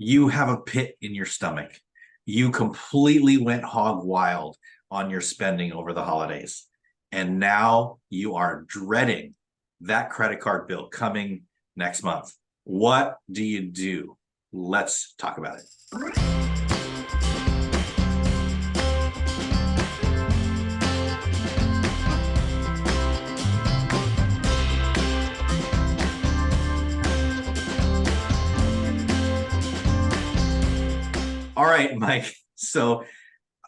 You have a pit in your stomach. You completely went hog wild on your spending over the holidays. And now you are dreading that credit card bill coming next month. What do you do? Let's talk about it. All right, Mike. So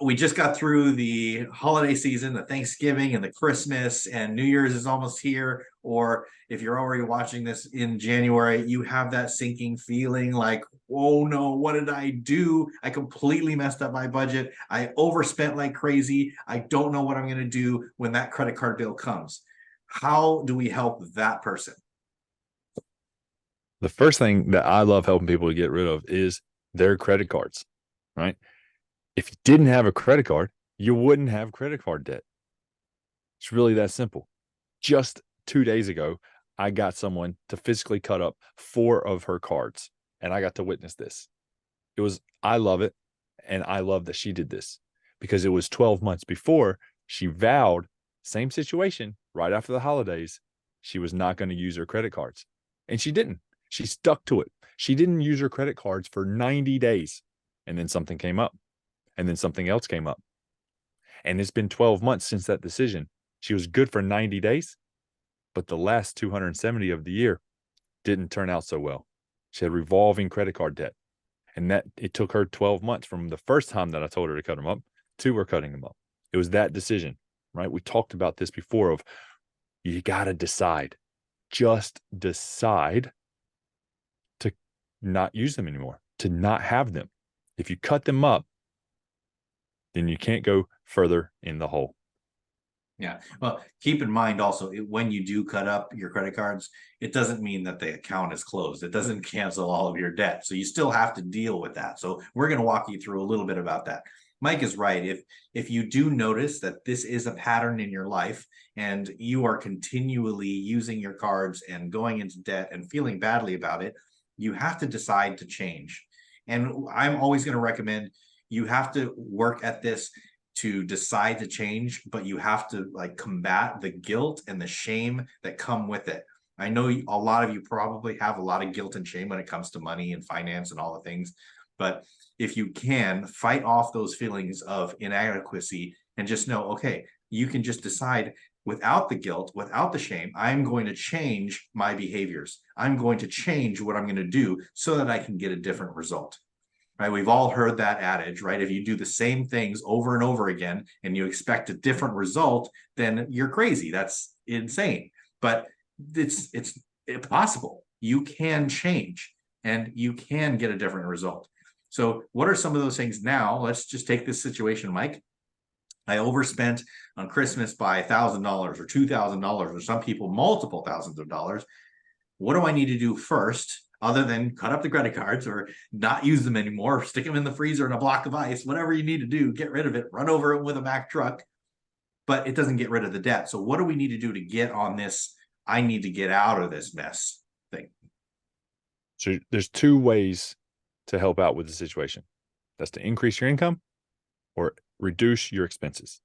we just got through the holiday season, the Thanksgiving and the Christmas, and New Year's is almost here. Or if you're already watching this in January, you have that sinking feeling like, oh no, what did I do? I completely messed up my budget. I overspent like crazy. I don't know what I'm going to do when that credit card bill comes. How do we help that person? The first thing that I love helping people to get rid of is their credit cards, right? If you didn't have a credit card, you wouldn't have credit card debt. It's really that simple. Just 2 days ago, I got someone to physically cut up 4 of her cards, and I got to witness this. I love it, and I love that she did this because it was 12 months before she vowed, same situation, right after the holidays, she was not going to use her credit cards. And she didn't. She stuck to it. She didn't use her credit cards for 90 days, and then something came up. And then something else came up. And it's been 12 months since that decision. She was good for 90 days, but the last 270 of the year didn't turn out so well. She had revolving credit card debt. And that it took her 12 months from the first time that I told her to cut them up to her cutting them up. It was that decision, right? We talked about this before of you got to decide. Just decide to not use them anymore, to not have them. If you cut them up, then you can't go further in the hole. Yeah. Well, keep in mind also when you do cut up your credit cards, it doesn't mean that the account is closed. It doesn't cancel all of your debt. So you still have to deal with that. So we're going to walk you through a little bit about that. Mike is right. If you do notice that this is a pattern in your life and you are continually using your cards and going into debt and feeling badly about it, you have to decide to change. And I'm always going to recommend you have to work at this to decide to change, but you have to like combat the guilt and the shame that come with it. I know a lot of you probably have a lot of guilt and shame when it comes to money and finance and all the things, but if you can fight off those feelings of inadequacy and just know, okay, you can just decide without the guilt, without the shame, I'm going to change my behaviors. I'm going to change what I'm going to do so that I can get a different result. Right? We've all heard that adage, right? If you do the same things over and over again and you expect a different result, then you're crazy. That's insane. But it's possible. You can change and you can get a different result. So what are some of those things now? Let's just take this situation, Mike. I overspent on Christmas by $1,000 or $2,000, or some people multiple thousands of dollars. What do I need to do first other than cut up the credit cards or not use them anymore, stick them in the freezer in a block of ice, whatever you need to do, get rid of it, run over it with a Mack truck, but it doesn't get rid of the debt. So what do we need to do to get on this, I need to get out of this mess thing? So there's 2 ways to help out with the situation. That's to increase your income or reduce your expenses.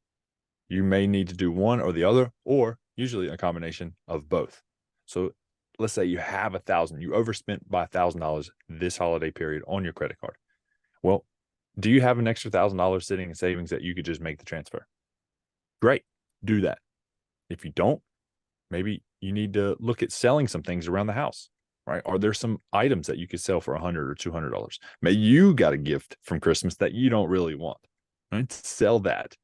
You may need to do one or the other, or usually a combination of both. So let's say you have $1,000, you overspent by $1,000 this holiday period on your credit card. Well, do you have an extra $1,000 sitting in savings that you could just make the transfer? Great, do that. If you don't, maybe you need to look at selling some things around the house, right? Are there some items that you could sell for $100 or $200? Maybe you got a gift from Christmas that you don't really want, right? Sell that.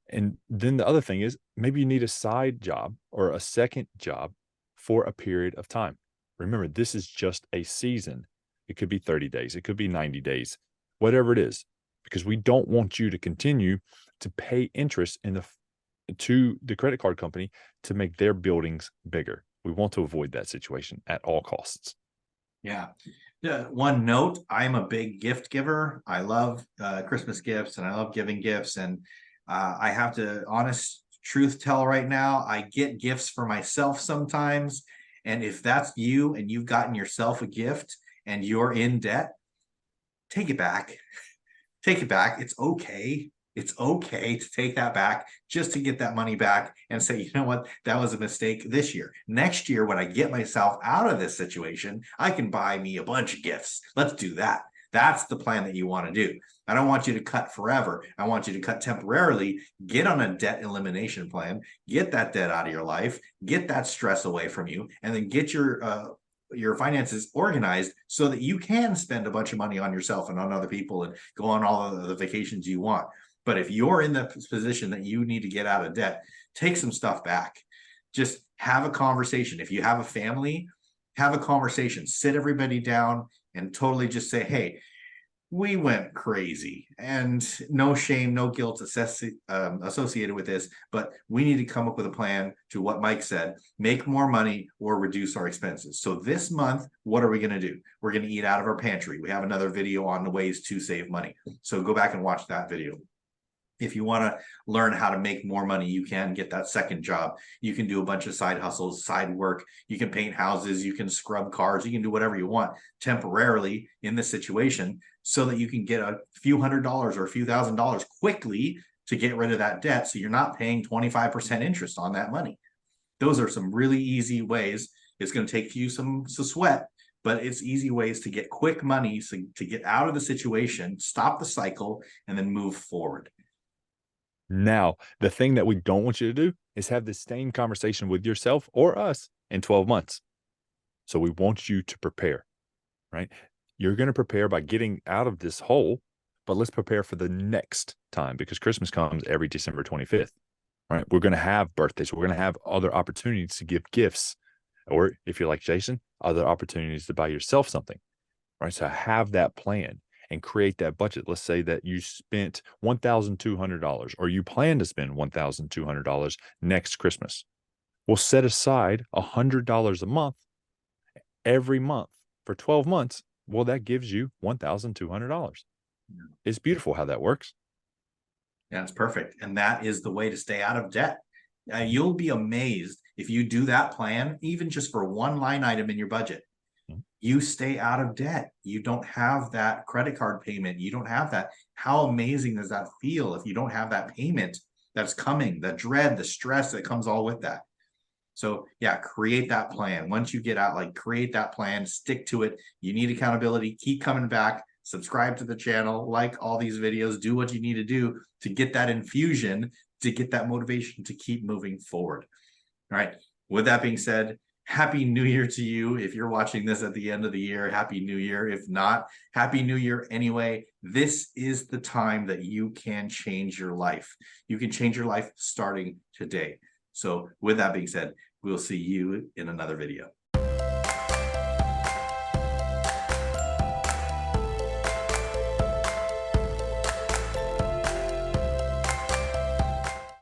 And then the other thing is maybe you need a side job or a second job for a period of time. Remember, this is just a season. It could be 30 days. It could be 90 days, whatever it is, because we don't want you to continue to pay interest to the credit card company to make their buildings bigger. We want to avoid that situation at all costs. Yeah. One note, I'm a big gift giver. I love Christmas gifts and I love giving gifts. And I have to honest truth tell right now, I get gifts for myself sometimes. And if that's you and you've gotten yourself a gift and you're in debt, take it back. Take it back. It's okay. It's okay to take that back just to get that money back and say, you know what, that was a mistake this year. Next year, when I get myself out of this situation, I can buy me a bunch of gifts. Let's do that. That's the plan that you want to do. I don't want you to cut forever. I want you to cut temporarily, get on a debt elimination plan, get that debt out of your life, get that stress away from you, and then get your finances organized so that you can spend a bunch of money on yourself and on other people and go on all of the vacations you want. But if you're in the position that you need to get out of debt, take some stuff back. Just have a conversation. If you have a family, have a conversation, sit everybody down and totally just say, hey, we went crazy, and no shame, no guilt associated with this, but we need to come up with a plan to what Mike said, make more money or reduce our expenses. So this month, what are we going to do? We're going to eat out of our pantry. We have another video on the ways to save money. So go back and watch that video. If you want to learn how to make more money, you can get that second job. You can do a bunch of side hustles, side work. You can paint houses. You can scrub cars. You can do whatever you want temporarily in this situation so that you can get a few $100s or a few $1,000s quickly to get rid of that debt. So you're not paying 25% interest on that money. Those are some really easy ways. It's going to take you some sweat, but it's easy ways to get quick money to get out of the situation, stop the cycle, and then move forward. Now, the thing that we don't want you to do is have the same conversation with yourself or us in 12 months. So we want you to prepare, right? You're going to prepare by getting out of this hole, but let's prepare for the next time because Christmas comes every December 25th, right? We're going to have birthdays. We're going to have other opportunities to give gifts. Or if you're like Jason, other opportunities to buy yourself something, right? So have that plan and create that budget. Let's say that you spent $1,200 or you plan to spend $1,200 next Christmas. Well, set aside $100 a month every month for 12 months. Well, that gives you $1,200. It's beautiful how that works. Yeah, it's perfect. And that is the way to stay out of debt. You'll be amazed if you do that plan, even just for one line item in your budget. You stay out of debt. You don't have that credit card payment. You don't have that. How amazing does that feel if you don't have that payment that's coming, the dread, the stress that comes all with that? So yeah, create that plan. Once you get out, like create that plan, stick to it. You need accountability, keep coming back, subscribe to the channel, like all these videos, do what you need to do to get that infusion, to get that motivation to keep moving forward. All right. With that being said, Happy New Year to you. If you're watching this at the end of the year, Happy New Year. If not, Happy New Year anyway. This is the time that you can change your life. You can change your life starting today. So with that being said, we'll see you in another video.